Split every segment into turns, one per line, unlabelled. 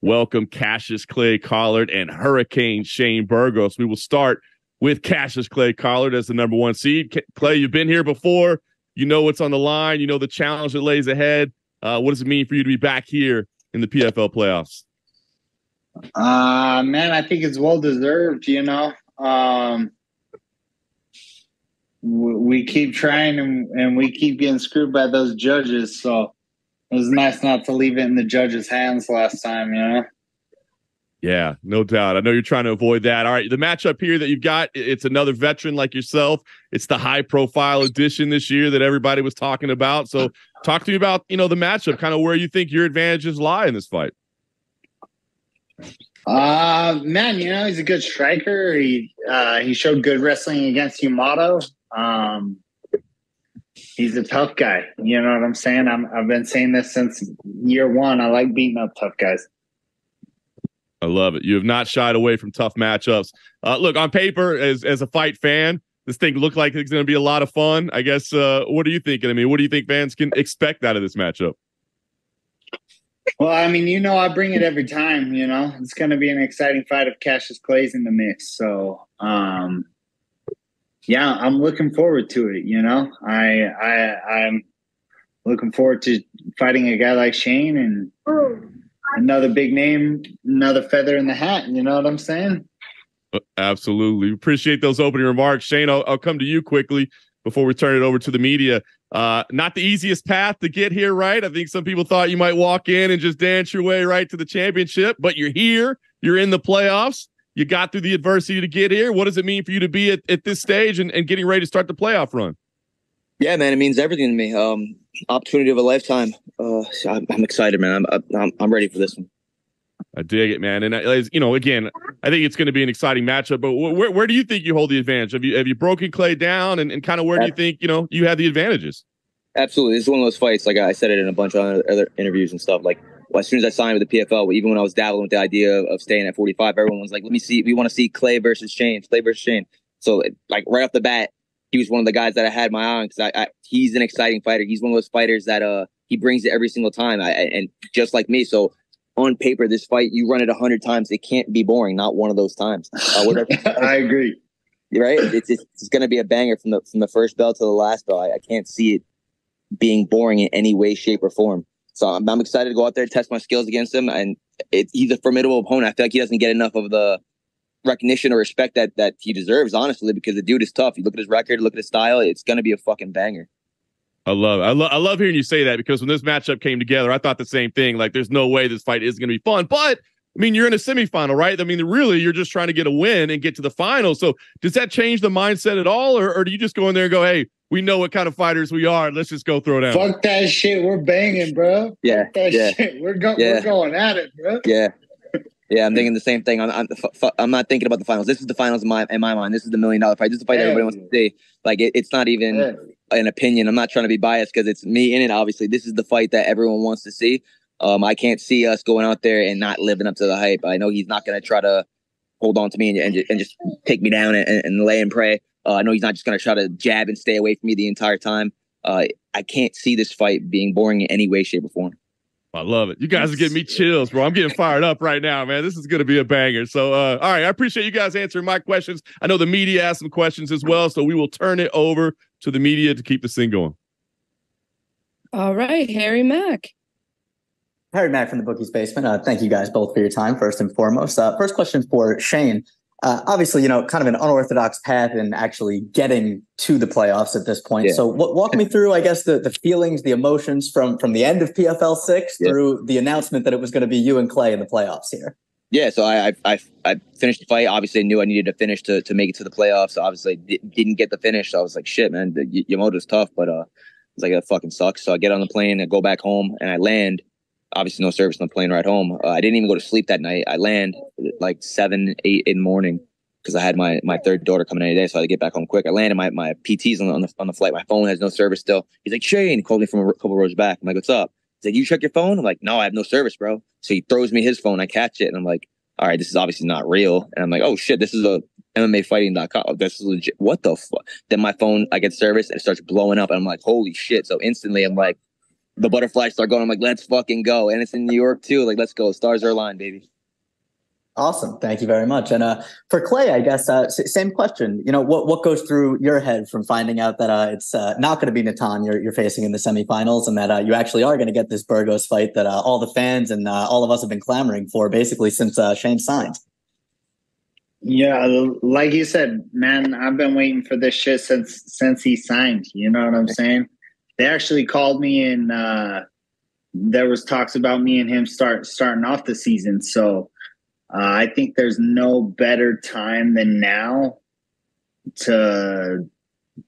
welcome Cassius Clay Collard and Hurricane Shane Burgos. We will start with Cassius Clay Collard as the number one seed. Clay, you've been here before. You know what's on the line. You know the challenge that lays ahead. What does it mean for you to be back here in the PFL playoffs?
Man, I think it's well-deserved, we keep trying and we keep getting screwed by those judges. So it was nice not to leave it in the judges' hands last time,
Yeah, no doubt. I know you're trying to avoid that. All right, the matchup here that you've got, it's another veteran like yourself. It's the high-profile edition this year that everybody was talking about. So talk to me about, the matchup, kind of where you think your advantages lie in this fight.
Man, he's a good striker. He showed good wrestling against Yamato. He's a tough guy. You know what I'm saying? I've been saying this since year one. I like beating up tough guys.
I love it. You have not shied away from tough matchups. Look, on paper, as a fight fan, this thing looked like it's going to be a lot of fun. I guess, what are you thinking? I mean, what do you think fans can expect out of this matchup?
Well, I mean, I bring it every time, It's going to be an exciting fight if Cassius Clay's in the mix. So, yeah, I'm looking forward to it, I'm looking forward to fighting a guy like Shane and another big name, another feather in the hat. You know what I'm saying?
Absolutely. Appreciate those opening remarks. Shane, I'll come to you quickly before we turn it over to the media. Not the easiest path to get here, right? I think some people thought you might walk in and just dance your way right to the championship, but you're here. You're in the playoffs. You got through the adversity to get here. What does it mean for you to be at this stage and getting ready to start the playoff run?
Yeah, man, it means everything to me. Opportunity of a lifetime. I'm excited, man. I'm ready for this one.
I dig it, man. And again, I think it's going to be an exciting matchup. But where do you think you hold the advantage? Have you broken Clay down, and kind of where do you think you have the advantages?
Absolutely, it's one of those fights. Like I said it in a bunch of other interviews and stuff. Like as soon as I signed with the PFL, even when I was dabbling with the idea of staying at 45, everyone was like, "Let me see. We want to see Clay versus Shane. Clay versus Shane." So like right off the bat, he was one of the guys that I had my eye on because he's an exciting fighter. He's one of those fighters that he brings it every single time, and just like me. So on paper, this fight, you run it 100 times, it can't be boring. Not one of those times.
I agree.
Right? It's going to be a banger from the first bell to the last bell. I can't see it being boring in any way, shape, or form. So I'm excited to go out there, test my skills against him, and he's a formidable opponent. I feel like he doesn't get enough of the recognition or respect that he deserves, honestly, because the dude is tough. You look at his record, look at his style, it's going to be a fucking banger.
I love hearing you say that, because when this matchup came together, I thought the same thing. Like, there's no way this fight is going to be fun. But I mean, you're in a semifinal, right? I mean, really, you're just trying to get a win and get to the final. So does that change the mindset at all, or do you just go in there and go, "Hey, we know what kind of fighters we are. Let's just go throw down"?
Fuck that shit. We're banging, bro.
Yeah,
Fuck that shit. We're going at it, bro.
Yeah, I'm thinking the same thing. I'm not thinking about the finals. This is the finals in my mind. This is the $1 million fight. This is the fight that everybody wants to see. Like it's not even an opinion. I'm not trying to be biased because it's me in it. Obviously, this is the fight that everyone wants to see. I can't see us going out there and not living up to the hype. I know he's not going to try to hold on to me and just take me down and lay and pray. I know he's not just going to try to jab and stay away from me the entire time. I can't see this fight being boring in any way, shape, or form.
I love it. You guys are getting me chills, bro. I'm getting fired up right now, man. This is going to be a banger. So, all right. I appreciate you guys answering my questions. I know the media asked some questions as well, so we will turn it over to the media to keep this thing going.
All right. Harry Mack.
Harry Mack from the Bookies Basement. Thank you guys both for your time, first and foremost. First question for Shane. Obviously, kind of an unorthodox path in actually getting to the playoffs at this point. Yeah. So walk me through, I guess, the feelings, the emotions from the end of PFL 6 through the announcement that it was going to be you and Clay in the playoffs here.
Yeah, so I finished the fight. Obviously, I knew I needed to finish to make it to the playoffs. Obviously, didn't get the finish. So I was like, shit, man, Yamamoto's tough, but it's like, that fucking sucks. So I get on the plane, I go back home, and I land. Obviously, no service on the plane ride home. I didn't even go to sleep that night. I land like 7, 8 in the morning because I had my third daughter coming any day, so I had to get back home quick. I landed. My PT's on the flight. My phone has no service still. He's like, Shane, he called me from a couple rows back. I'm like, what's up? He's like, you check your phone? I'm like, no, I have no service, bro. So he throws me his phone. I catch it, and I'm like, all right, this is obviously not real. And I'm like, oh shit, this is a MMAfighting.com. Oh, this is legit. What the fuck? Then my phone, I get service, and it starts blowing up, and I'm like, holy shit. So instantly, I'm like, the butterflies start going. I'm like, let's fucking go. And it's in New York too. Like, let's go. Stars are aligned, baby.
Awesome. Thank you very much. And for Clay, I guess, same question. You know, what goes through your head from finding out that it's not going to be Natan you're facing in the semifinals, and that you actually are going to get this Burgos fight that all the fans and all of us have been clamoring for basically since Shane signed?
Yeah, like you said, man, I've been waiting for this shit since he signed. You know what I'm saying? They actually called me, and there was talks about me and him starting off the season. So I think there's no better time than now to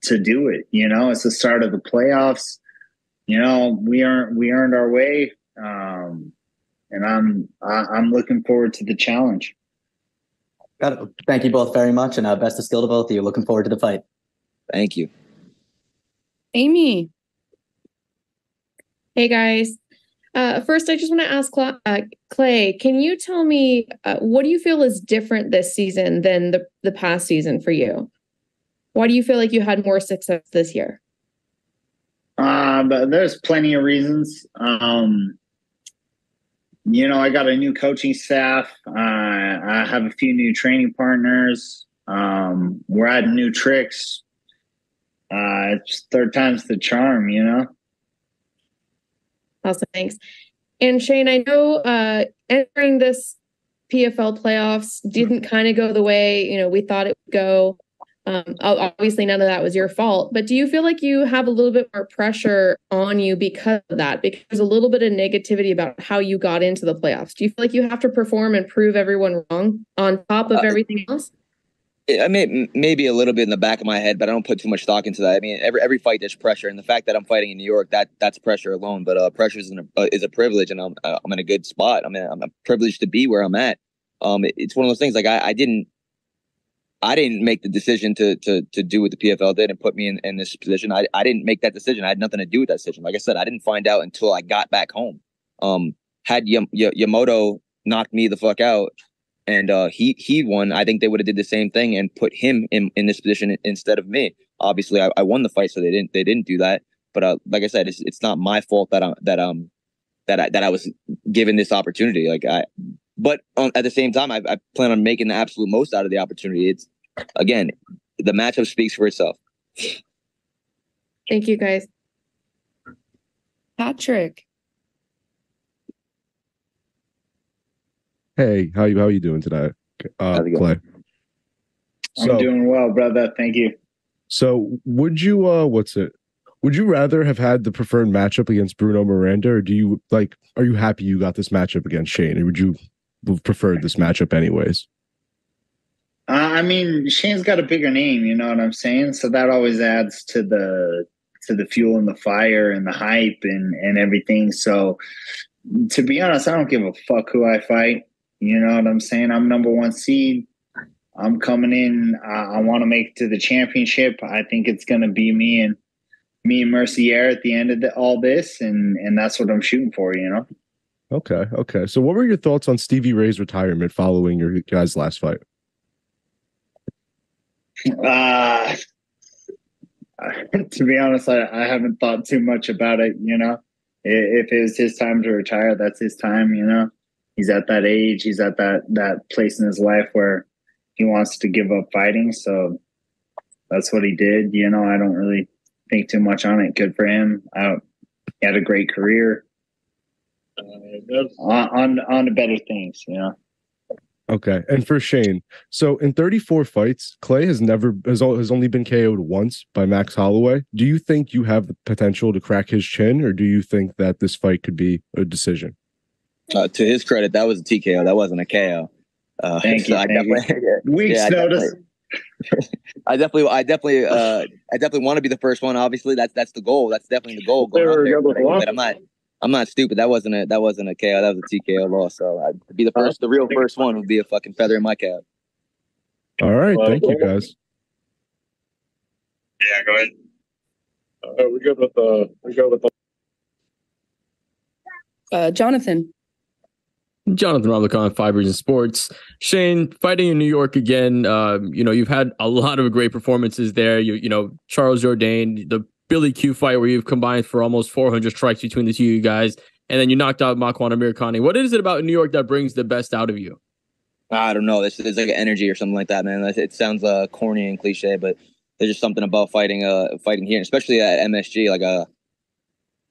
do it. You know, it's the start of the playoffs. You know, we earned our way, and I'm looking forward to the challenge.
Got it. Thank you both very much, and best of skill to both of you. Looking forward to the fight.
Thank you.
Amy.
Hey guys. First, I just want to ask Clay, can you tell me what do you feel is different this season than the past season for you? Why do you feel like you had more success this year?
But there's plenty of reasons. You know, I got a new coaching staff. I have a few new training partners. We're adding new tricks. It's third time's the charm, you know?
Awesome, thanks. And Shane, I know entering this PFL playoffs didn't kind of go the way, you know, we thought it would go. Obviously, none of that was your fault. But do you feel like you have a little bit more pressure on you because of that? Because there's a little bit of negativity about how you got into the playoffs. Do you feel like you have to perform and prove everyone wrong on top of everything else?
I mean, maybe a little bit in the back of my head, but I don't put too much stock into that. I mean, every fight there's pressure, and the fact that I'm fighting in New York, that's pressure alone. But pressure is a privilege, and I'm in a good spot. I mean, I'm privileged to be where I'm at. It's one of those things. Like I didn't make the decision to do what the PFL did and put me in this position. I didn't make that decision. I had nothing to do with that decision. Like I said, I didn't find out until I got back home. Had Yamamoto knocked me the fuck out, and he won, I think they would have did the same thing and put him in this position instead of me. Obviously, I won the fight, so they didn't do that. But like I said, it's not my fault that I was given this opportunity. But at the same time, I plan on making the absolute most out of the opportunity. It's, again, the matchup speaks for itself.
Thank you, guys.
Patrick.
Hey, how you doing today, Clay?
I'm doing well, brother. Thank you.
So would you would you rather have had the preferred matchup against Bruno Miranda, or are you happy you got this matchup against Shane, or would you have preferred this matchup anyways?
I mean, Shane's got a bigger name, you know what I'm saying? So that always adds to the fuel and the fire and the hype and everything. So to be honest, I don't give a fuck who I fight. You know what I'm saying? I'm number one seed. I'm coming in. I want to make it to the championship. I think it's going to be me and Mercier at the end of all this, and that's what I'm shooting for, you know?
Okay. So what were your thoughts on Stevie Ray's retirement following your guys' last fight?
To be honest, I haven't thought too much about it, you know? If it was his time to retire, that's his time, you know? He's at that age. He's at that place in his life where he wants to give up fighting. So that's what he did. You know, I don't really think too much on it. Good for him. He had a great career. On to better things, you know?
Okay. And for Shane, so in 34 fights, Clay has only been KO'd once by Max Holloway. Do you think you have the potential to crack his chin, or do you think that this fight could be a decision?
To his credit, that was a TKO. That wasn't a KO.
Thank you. Weeks notice.
I definitely want to be the first one. Obviously, that's the goal. That's definitely the goal. Going out there, but I'm not stupid. That wasn't a KO. That was a TKO loss. So to be the real first one would be a fucking feather in my cap.
All right, thank you guys.
Yeah, go ahead. We go with the
Jonathan.
Jonathan Roblicon, Fibers and Sports. Shane, fighting in New York again. You've had a lot of great performances there. Charles Jourdain, the Billy Q fight where you've combined for almost 400 strikes between the two of you guys, and then you knocked out Makwan Amirkhani. What is it about New York that brings the best out of you?
I don't know. It's like an energy or something like that, man. It sounds corny and cliche, but there's just something about fighting here, especially at MSG. Like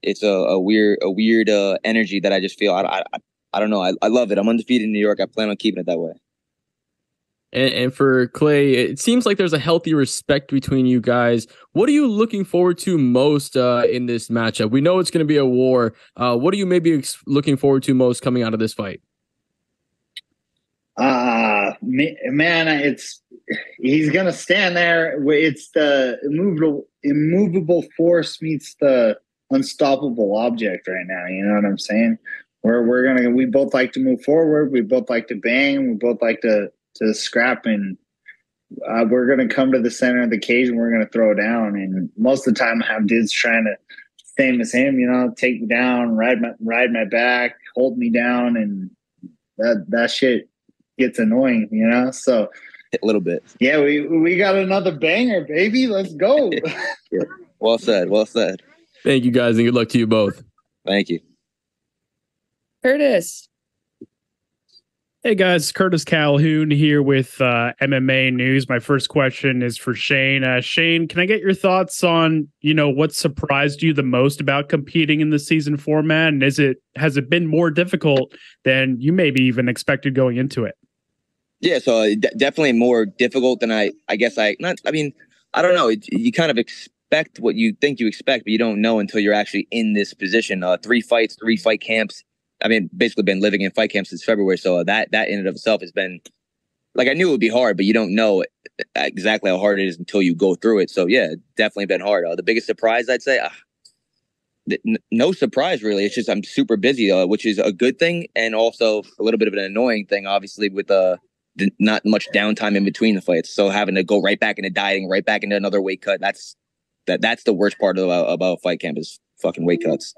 it's a weird energy that I just feel. I don't know. I love it. I'm undefeated in New York. I plan on keeping it that way.
And for Clay, it seems like there's a healthy respect between you guys. What are you looking forward to most in this matchup? We know it's going to be a war. What are you maybe looking forward to most coming out of this fight?
Man, he's gonna stand there. It's the immovable force meets the unstoppable object right now. You know what I'm saying? We both like to move forward. We both like to bang. We both like to scrap, and we're gonna come to the center of the cage and we're gonna throw down. And most of the time, I have dudes trying to same as him. You know, take me down, ride my back, hold me down, and that shit gets annoying, you know. So
a little bit.
Yeah, we got another banger, baby. Let's go.
Yeah. Well said.
Thank you guys, and good luck to you both.
Thank you.
Curtis.
Hey guys, Curtis Calhoun here with MMA News. My first question is for Shane. Shane, can I get your thoughts on, what surprised you the most about competing in the season format? And has it been more difficult than you maybe even expected going into it?
Yeah, so definitely more difficult than I don't know. You kind of expect what you think you expect, but you don't know until you're actually in this position. 3 fights, 3 fight camps. I mean, basically been living in fight camps since February. So that in and of itself has been, like, I knew it would be hard, but you don't know exactly how hard it is until you go through it. So yeah, definitely been hard. The biggest surprise, I'd say, no surprise really. It's just I'm super busy, which is a good thing, and also a little bit of an annoying thing, obviously, with the not much downtime in between the fights. So having to go right back into dieting, right back into another weight cut. That's the worst part about fight camp is fucking weight cuts.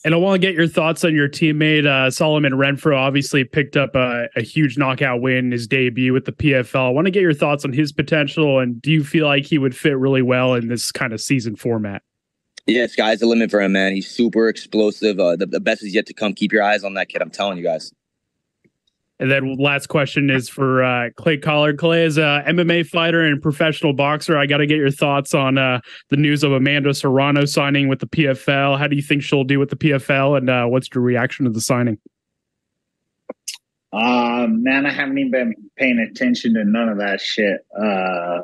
And I want to get your thoughts on your teammate, Solomon Renfro. Obviously picked up a huge knockout win in his debut with the PFL. I want to get your thoughts on his potential, and do you feel like he would fit really well in this kind of season format?
Yeah, sky's the limit for him, man. He's super explosive. The best is yet to come. Keep your eyes on that kid. I'm telling you guys.
And then last question is for Clay Collard. Clay is a MMA fighter and professional boxer. I got to get your thoughts on the news of Amanda Serrano signing with the PFL. How do you think she'll do with the PFL, and what's your reaction to the signing?
Man, I haven't even been paying attention to none of that shit. I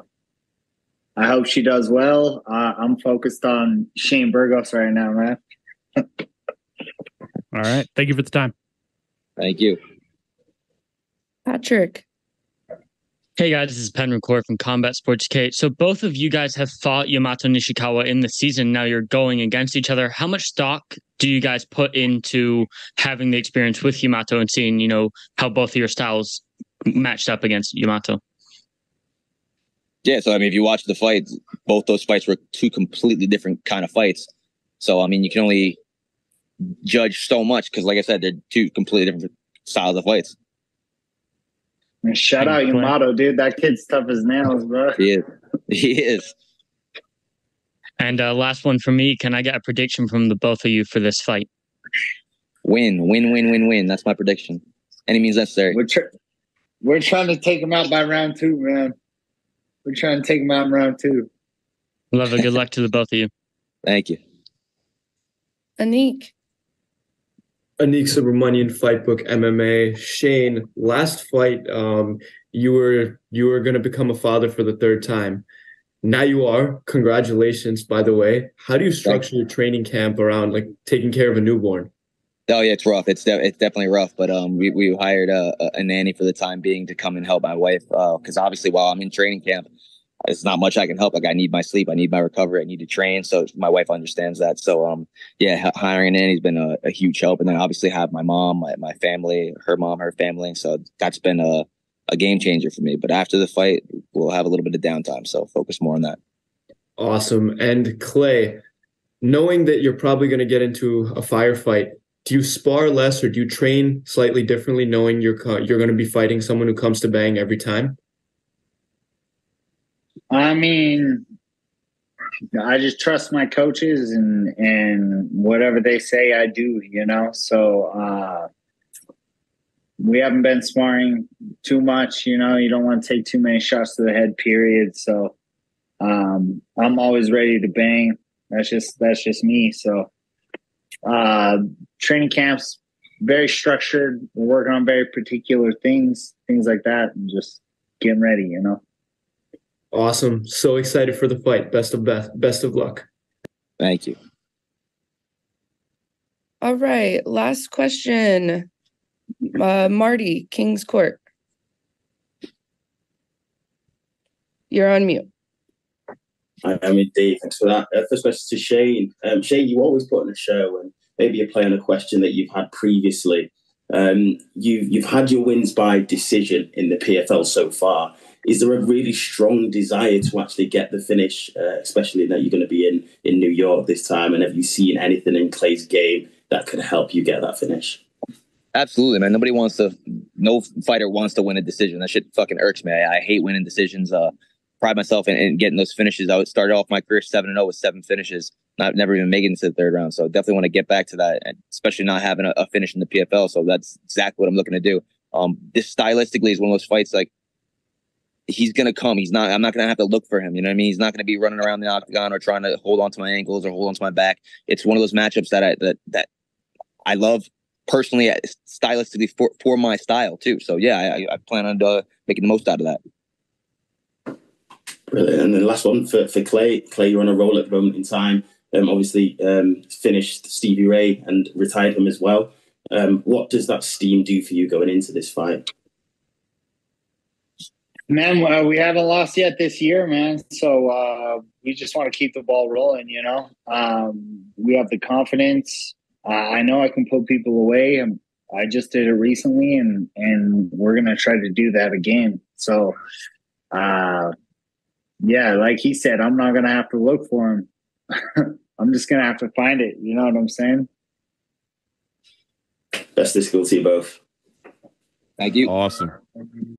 hope she does well. I'm focused on Shane Burgos right now, man.
All right. Thank you for the time.
Thank you.
Patrick.
Hey guys, this is Penn McCord from Combat Sports K. So both of you guys have fought Yamato Nishikawa in the season. Now you're going against each other. How much stock do you guys put into having the experience with Yamato and seeing, how both of your styles matched up against Yamato?
Yeah, so I mean, if you watch the fights, both those fights were 2 completely different kind of fights. So I mean, you can only judge so much because, like I said, they're 2 completely different styles of fights.
Man, shout out Yamato, dude. That kid's tough as nails, bro.
He is.
And last one for me. Can I get a prediction from the both of you for this fight?
Win. That's my prediction. Any means necessary.
We're trying to take him out by round 2, man. We're trying to take him out in round 2.
Love it. Good luck to the both of you.
Thank you.
Anik.
Anik Subramanian, Fightbook MMA. Shane, last fight, you were going to become a father for the 3rd time. Now you are. Congratulations, by the way. How do you structure your training camp around taking care of a newborn?
Oh yeah, it's rough. It's definitely rough. But we hired a nanny for the time being to come and help my wife because obviously while I'm in training camp, it's not much I can help. Like, I need my sleep, I need my recovery, I need to train. So my wife understands that. So yeah, hiring a nanny has been a huge help. And then obviously have my mom, my family, her mom, her family. So that's been a game changer for me. But after the fight, we'll have a little bit of downtime. So focus more on that. Awesome.
And Clay, knowing that you're probably going to get into a firefight, do you spar less or do you train slightly differently, knowing you're going to be fighting someone who comes to bang every time?
I mean, I just trust my coaches and whatever they say, I do, you know? So, we haven't been sparring too much, you know, you don't want to take too many shots to the head, period. So, I'm always ready to bang. That's just me. So, training camps, very structured. We're working on very particular things like that, and just getting ready, you know?
Awesome. So excited for the fight. Best of luck.
Thank you.
All right. Last question. Marty, King's Court. You're on mute.
I am indeed. Thanks for that. First question to Shane. Shane, you always put on a show, and maybe a play on a question that you've had previously. You've had your wins by decision in the PFL so far. Is there a really strong desire to actually get the finish, especially that you're going to be in New York this time? And have you seen anything in Clay's game that could help you get that finish?
Absolutely, man. No fighter wants to win a decision. That shit fucking irks me. I hate winning decisions. Pride myself in getting those finishes. I started off my career 7-0 with 7 finishes, never even making it to the third round. So definitely want to get back to that, and especially not having a finish in the PFL. So that's exactly what I'm looking to do. This stylistically is one of those fights like he's gonna come. I'm not gonna have to look for him. You know what I mean? He's not gonna be running around the octagon or trying to hold on to my ankles or hold on to my back. It's one of those matchups that I love personally, stylistically for my style too. So yeah, I plan on making the most out of that.
Brilliant. And then the last one for Clay. Clay, you're on a roll at the moment in time. Obviously, finished Stevie Ray and retired him as well. What does that steam do for you going into this fight?
Man, we haven't lost yet this year, man. So we just want to keep the ball rolling, you know. We have the confidence. I know I can put people away. I just did it recently, and we're going to try to do that again. So, yeah, like he said, I'm not going to have to look for him. I'm just going to have to find it. You know what I'm saying?
Best of skill to you both.
Thank you.
Awesome.